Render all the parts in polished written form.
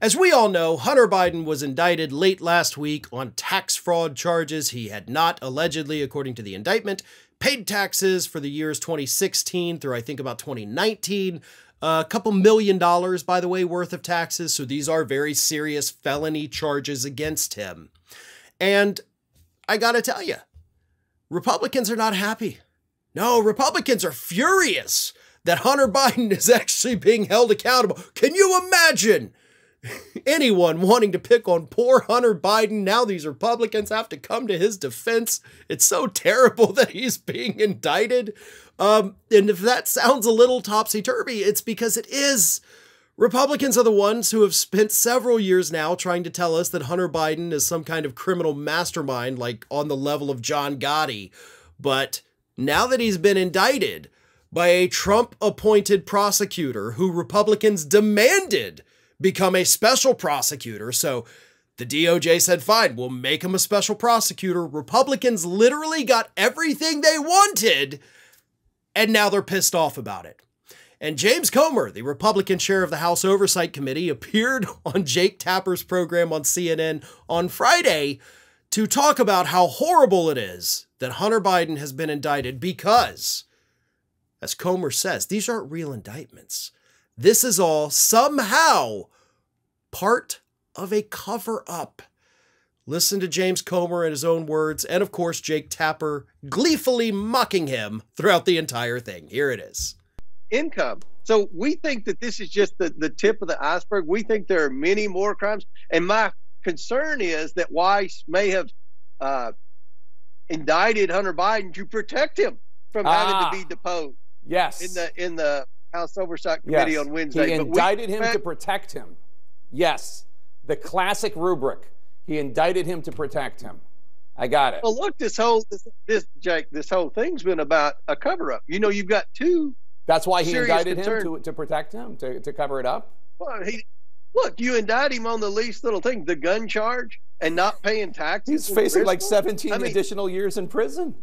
As we all know, Hunter Biden was indicted late last week on tax fraud charges. He had not, allegedly, according to the indictment, paid taxes for the years 2016 through I think about 2019. A couple $1 million, by the way, worth of taxes. So these are very serious felony charges against him. And I gotta tell you, Republicans are not happy. No, Republicans are furious that Hunter Biden is actually being held accountable. Can you imagine anyone wanting to pick on poor Hunter Biden? Now these Republicans have to come to his defense. It's so terrible that he's being indicted. And if that sounds a little topsy-turvy, it's because it is. Republicans are the ones who have spent several years now trying to tell us that Hunter Biden is some kind of criminal mastermind, like on the level of John Gotti. But now that he's been indicted by a Trump-appointed prosecutor who Republicans demanded become a special prosecutor, so the DOJ said, fine, we'll make him a special prosecutor. Republicans literally got everything they wanted, and now they're pissed off about it. And James Comer, the Republican chair of the House Oversight Committee, appeared on Jake Tapper's program on CNN on Friday to talk about how horrible it is that Hunter Biden has been indicted because, as Comer says, these aren't real indictments. This is all somehow part of a cover-up. Listen to James Comer in his own words, and of course Jake Tapper gleefully mocking him throughout the entire thing. Here it is. Income. So we think that this is just the tip of the iceberg. We think there are many more crimes. And my concern is that Weiss may have indicted Hunter Biden to protect him from having to be deposed. Yes. In the House Oversight Committee on Wednesday. He indicted him to protect him. Yes. The classic rubric. He indicted him to protect him. I got it. Well, look, this whole thing's been about a cover-up. You know, you've got two. That's why he indicted him to protect him, to cover it up? Well, look, you indict him on the least little thing, the gun charge, and not paying taxes. He's facing like 17 additional years in prison.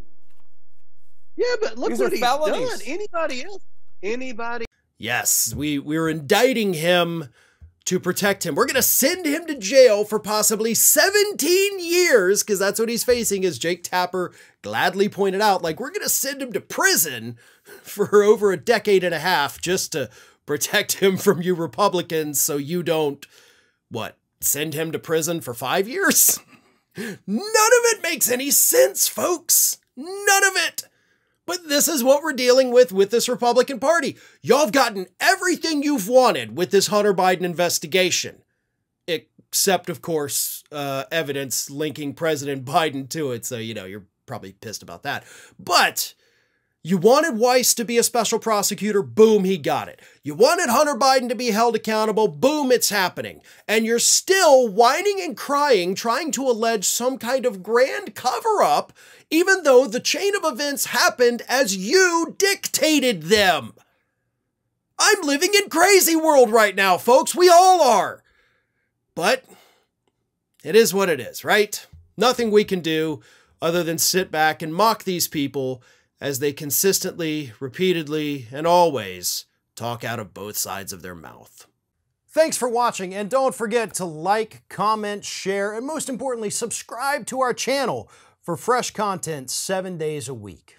Yeah, but look what he's done. Anybody else? Anybody? Yes, we're indicting him to protect him. We're going to send him to jail for possibly 17 years, because that's what he's facing, as Jake Tapper gladly pointed out. Like, we're going to send him to prison for over a decade and a half just to protect him from you Republicans so you don't, send him to prison for 5 years? None of it makes any sense, folks. None of it. But this is what we're dealing with this Republican Party. Y'all have gotten everything you've wanted with this Hunter Biden investigation. Except, of course, evidence linking President Biden to it. So, you know, you're probably pissed about that. But you wanted Weiss to be a special prosecutor. Boom, he got it. You wanted Hunter Biden to be held accountable. Boom, it's happening. And you're still whining and crying, trying to allege some kind of grand cover-up, even though the chain of events happened as you dictated them. I'm living in crazy world right now, folks. We all are. But it is what it is, right? Nothing we can do other than sit back and mock these people as they consistently, repeatedly, and always talk out of both sides of their mouth. Thanks for watching, and don't forget to like, comment, share, and most importantly, subscribe to our channel for fresh content 7 days a week.